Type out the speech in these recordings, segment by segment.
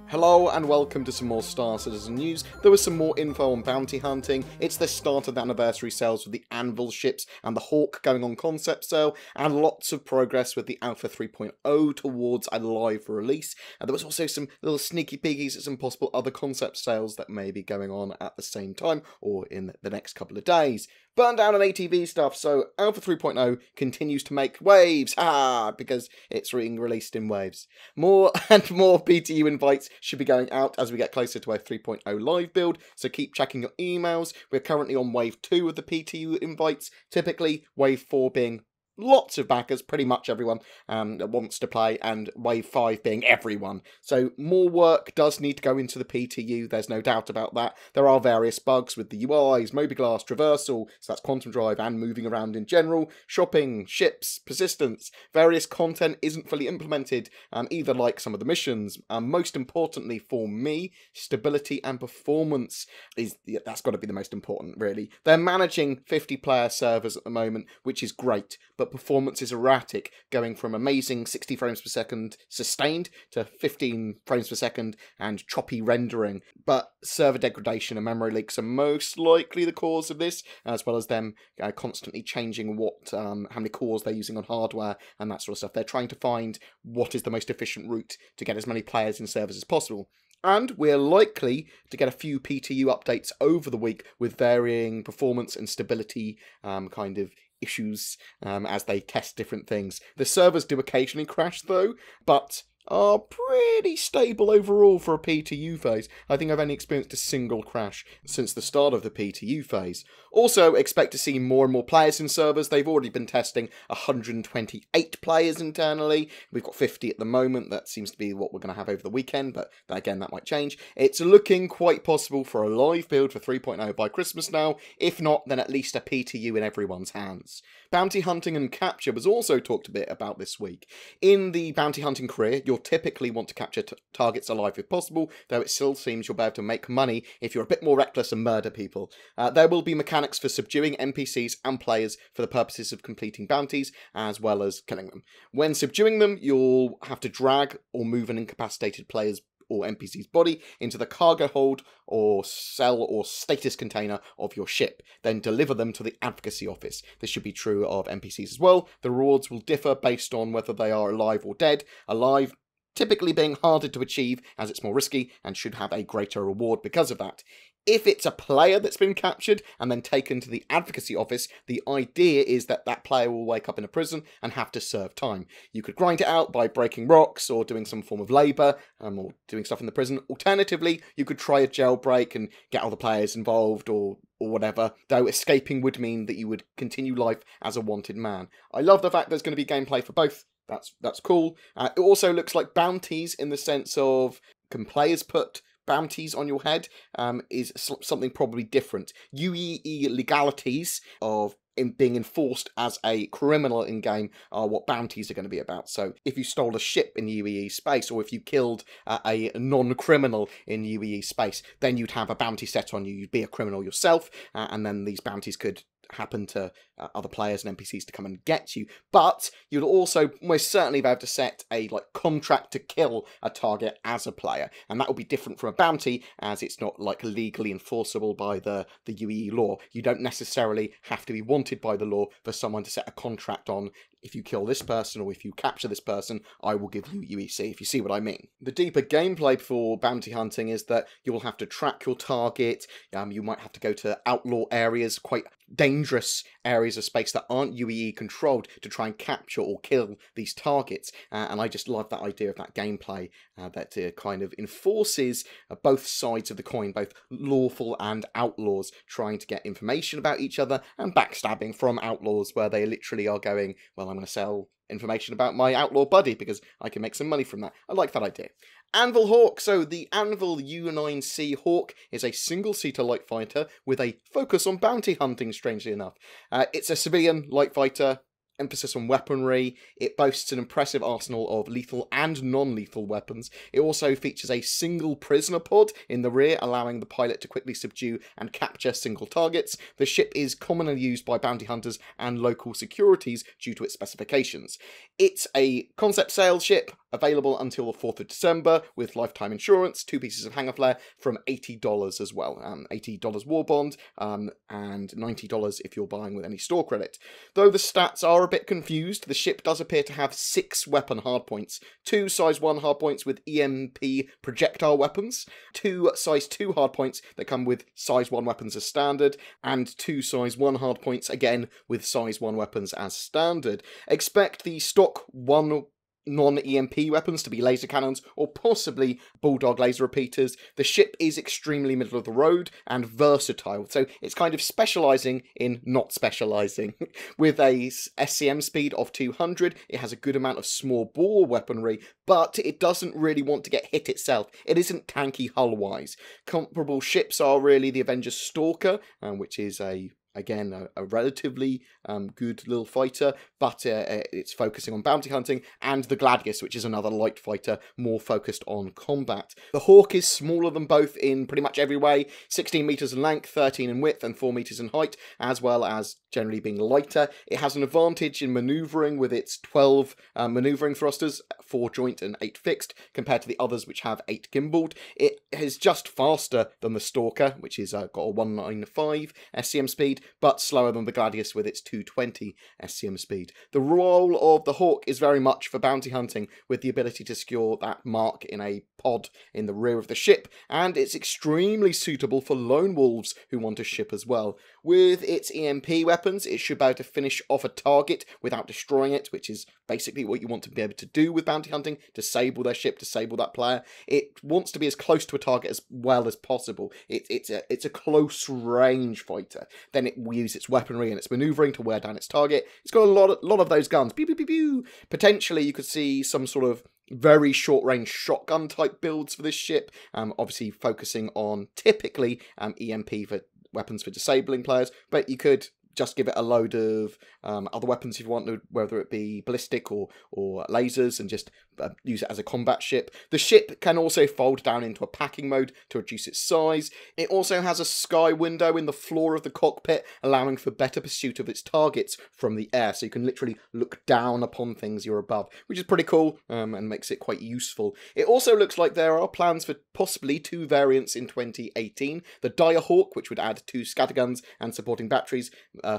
Hello and welcome to some more Star Citizen news. There was some more info on bounty hunting. It's the start of the anniversary sales with the Anvil ships and the Hawk going on concept sale, and lots of progress with the Alpha 3.0 towards a live release. And there was also some little sneaky peekies at some possible other concept sales that may be going on at the same time or in the next couple of days. Burn down on ATV stuff, so Alpha 3.0 continues to make waves, because it's being released in waves. More and more PTU invites should be going out as we get closer to a 3.0 live build, so keep checking your emails. We're currently on wave 2 of the PTU invites, typically wave 4 being lots of backers, pretty much everyone that wants to play, and wave 5 being everyone. So more work does need to go into the PTU, there's no doubt about that. There are various bugs with the UIs, mobiGlass, traversal, so that's quantum drive and moving around in general, shopping, ships, persistence. Various content isn't fully implemented, either like some of the missions. Most importantly for me, stability and performance that's got to be the most important, really. They're managing 50-player servers at the moment, which is great, but performance is erratic, going from amazing 60 frames per second sustained to 15 frames per second and choppy rendering. But server degradation and memory leaks are most likely the cause of this, as well as them constantly changing how many cores they're using on hardware and that sort of stuff. They're trying to find what is the most efficient route to get as many players in servers as possible. And we're likely to get a few PTU updates over the week with varying performance and stability kind of issues as they test different things. The servers do occasionally crash though, but are pretty stable overall for a PTU phase. I think I've only experienced a single crash since the start of the PTU phase. Also, expect to see more and more players in servers. They've already been testing 128 players internally. We've got 50 at the moment. That seems to be what we're going to have over the weekend, but again, that might change. It's looking quite possible for a live build for 3.0 by Christmas now. If not, then at least a PTU in everyone's hands. Bounty hunting and capture was also talked a bit about this week. In the bounty hunting career, you'll typically want to capture targets alive if possible, though it still seems you'll be able to make money if you're a bit more reckless and murder people. There will be mechanics for subduing NPCs and players for the purposes of completing bounties, as well as killing them. When subduing them, you'll have to drag or move an incapacitated player's or NPC's body into the cargo hold or cell or status container of your ship, then deliver them to the advocacy office. This should be true of NPCs as well. The rewards will differ based on whether they are alive or dead. Alive typically being harder to achieve as it's more risky and should have a greater reward because of that. If it's a player that's been captured and then taken to the advocacy office, the idea is that that player will wake up in a prison and have to serve time. You could grind it out by breaking rocks or doing some form of labour or doing stuff in the prison. Alternatively, you could try a jailbreak and get other players involved or whatever, though escaping would mean that you would continue life as a wanted man. I love the fact there's going to be gameplay for both. That's cool. It also looks like bounties in the sense of, can players put bounties on your head, is something probably different. UEE legalities of being enforced as a criminal in-game are what bounties are going to be about. So if you stole a ship in UEE space, or if you killed a non-criminal in UEE space, then you'd have a bounty set on you. You'd be a criminal yourself, and then these bounties could happen to other players and NPCs to come and get you. But you'll also most certainly be able to set a contract to kill a target as a player, and that will be different from a bounty, as it's not legally enforceable by the UEE law. You don't necessarily have to be wanted by the law for someone to set a contract on, if you kill this person or if you capture this person, I will give you UEC, if you see what I mean. The deeper gameplay for bounty hunting is that you will have to track your target. You might have to go to outlaw areas, quite dangerous areas of space that aren't UEE controlled, to try and capture or kill these targets. And I just love that idea of that gameplay that kind of enforces both sides of the coin, both lawful and outlaws trying to get information about each other, and backstabbing from outlaws where they literally are going, well, I'm going to sell information about my outlaw buddy because I can make some money from that. I like that idea. Anvil Hawk. So the Anvil U9C Hawk is a single-seater light fighter with a focus on bounty hunting, strangely enough. It's a civilian light fighter, emphasis on weaponry. It boasts an impressive arsenal of lethal and non-lethal weapons. It also features a single prisoner pod in the rear, allowing the pilot to quickly subdue and capture single targets. The ship is commonly used by bounty hunters and local securities due to its specifications. It's a concept sail ship. available until the 4th of December with lifetime insurance, 2 pieces of hanger flare from $80 as well. $80 war bond and $90 if you're buying with any store credit. Though the stats are a bit confused, the ship does appear to have 6 weapon hardpoints, 2 size 1 hardpoints with EMP projectile weapons, 2 size 2 hardpoints that come with size 1 weapons as standard, and 2 size 1 hardpoints again with size 1 weapons as standard. Expect the stock 1 non-EMP weapons to be laser cannons or possibly bulldog laser repeaters. The ship is extremely middle of the road and versatile, so it's kind of specialising in not specialising. With a SCM speed of 200, it has a good amount of small bore weaponry, but it doesn't really want to get hit itself. It isn't tanky hull-wise. Comparable ships are really the Avengers Stalker, which is again, a relatively good little fighter, but it's focusing on bounty hunting, and the Gladius, which is another light fighter, more focused on combat. The Hawk is smaller than both in pretty much every way, 16 metres in length, 13 in width, and 4 metres in height, as well as generally being lighter. It has an advantage in manoeuvring with its 12 manoeuvring thrusters, 4 joint and 8 fixed, compared to the others which have 8 gimbaled. It is just faster than the Stalker, which is got a 195 SCM speed, but slower than the Gladius with its 220 SCM speed. The role of the Hawk is very much for bounty hunting, with the ability to secure that mark in a pod in the rear of the ship, and it's extremely suitable for lone wolves who want a ship as well. With its EMP weapons, it should be able to finish off a target without destroying it, which is basically what you want to be able to do with bounty hunting, disable their ship, disable that player. It wants to be as close to a target as well as possible. It's a close range fighter. Then it will use its weaponry and its manoeuvring to wear down its target. It's got a lot of those guns. Pew, pew, pew, pew. Potentially you could see some sort of very short-range shotgun type builds for this ship, obviously focusing on typically EMP for weapons for disabling players, but you could just give it a load of other weapons if you want to, whether it be ballistic or lasers, and just use it as a combat ship. The ship can also fold down into a packing mode to reduce its size. It also has a sky window in the floor of the cockpit, allowing for better pursuit of its targets from the air, so you can literally look down upon things you're above, which is pretty cool and makes it quite useful. It also looks like there are plans for possibly 2 variants in 2018. The Dire Hawk, which would add 2 scatterguns and supporting batteries,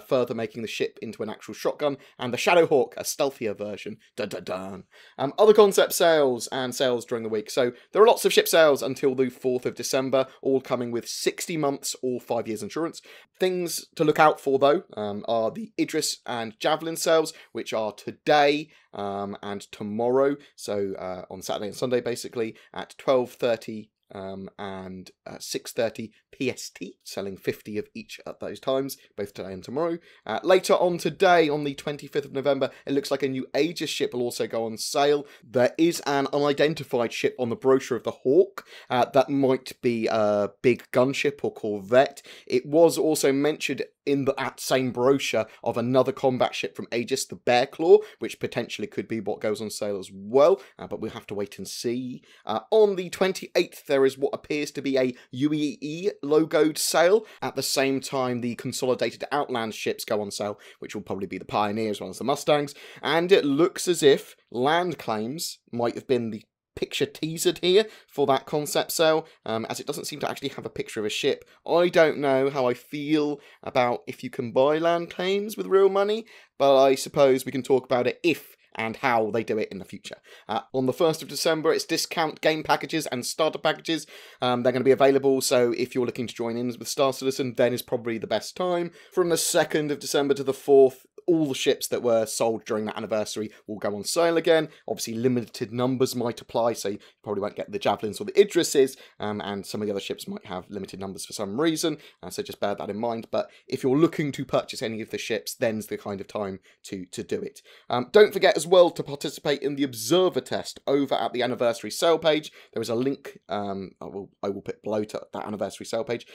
further making the ship into an actual shotgun, and the Shadow Hawk, a stealthier version. Dun dun dun. Other concept sales and sales during the week. So there are lots of ship sales until the 4th of December, all coming with 60 months or 5 years insurance. Things to look out for though are the Idris and Javelin sales, which are today and tomorrow, so on Saturday and Sunday basically, at 12:30 and 6:30 PST, selling 50 of each at those times, both today and tomorrow. Later on today, on the 25th of November, it looks like a new Aegis ship will also go on sale. There is an unidentified ship on the brochure of the Hawk that might be a big gunship or corvette. It was also mentioned in that same brochure of another combat ship from Aegis, the Bearclaw, which potentially could be what goes on sale as well, but we'll have to wait and see. On the 28th, there is what appears to be a UEE logoed sale. At the same time, the consolidated Outland ships go on sale, which will probably be the Pioneer as well as the Mustangs, and it looks as if land claims might have been the picture teasered here for that concept sale, as it doesn't seem to actually have a picture of a ship. I don't know how I feel about if you can buy land claims with real money, but I suppose we can talk about it if and how they do it in the future. On the 1st of December, it's discount game packages and starter packages. They're going to be available, so if you're looking to join in with Star Citizen, then is probably the best time. From the 2nd of December to the 4th, all the ships that were sold during that anniversary will go on sale again. Obviously, limited numbers might apply, so you probably won't get the Javelins or the Idrises, and some of the other ships might have limited numbers for some reason, so just bear that in mind. But if you're looking to purchase any of the ships, then's the kind of time to do it. Don't forget as well to participate in the Observer test over at the anniversary sale page. There is a link I will put below to that anniversary sale page.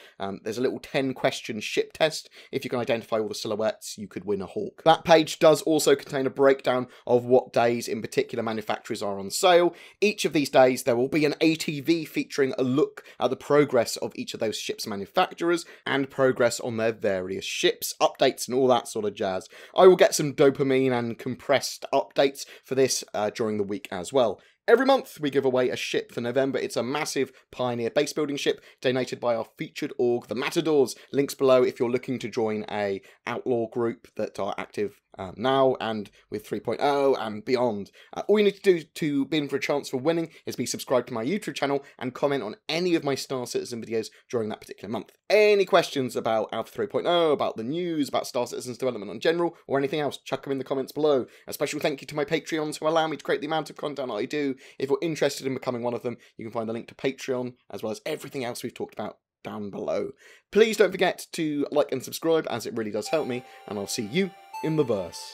There's a little 10-question ship test. If you can identify all the silhouettes, you could win a Hawk. That page does also contain a breakdown of what days in particular manufacturers are on sale. Each of these days there will be an ATV featuring a look at the progress of each of those ships' manufacturers and progress on their various ships, updates and all that sort of jazz. I will get some dopamine and compressed updates for this during the week as well. Every month we give away a ship for November. It's a massive Pioneer base building ship donated by our featured org, the Matadors. Links below if you're looking to join a outlaw group that are active now and with 3.0 and beyond. All you need to do to be in for a chance for winning is be subscribed to my YouTube channel and comment on any of my Star Citizen videos during that particular month. Any questions about Alpha 3.0, about the news, about Star Citizen's development in general, or anything else, chuck them in the comments below. A special thank you to my Patreons who allow me to create the amount of content I do. If you're interested in becoming one of them, you can find the link to Patreon, as well as everything else we've talked about down below. Please don't forget to like and subscribe, as it really does help me, and I'll see you in the verse.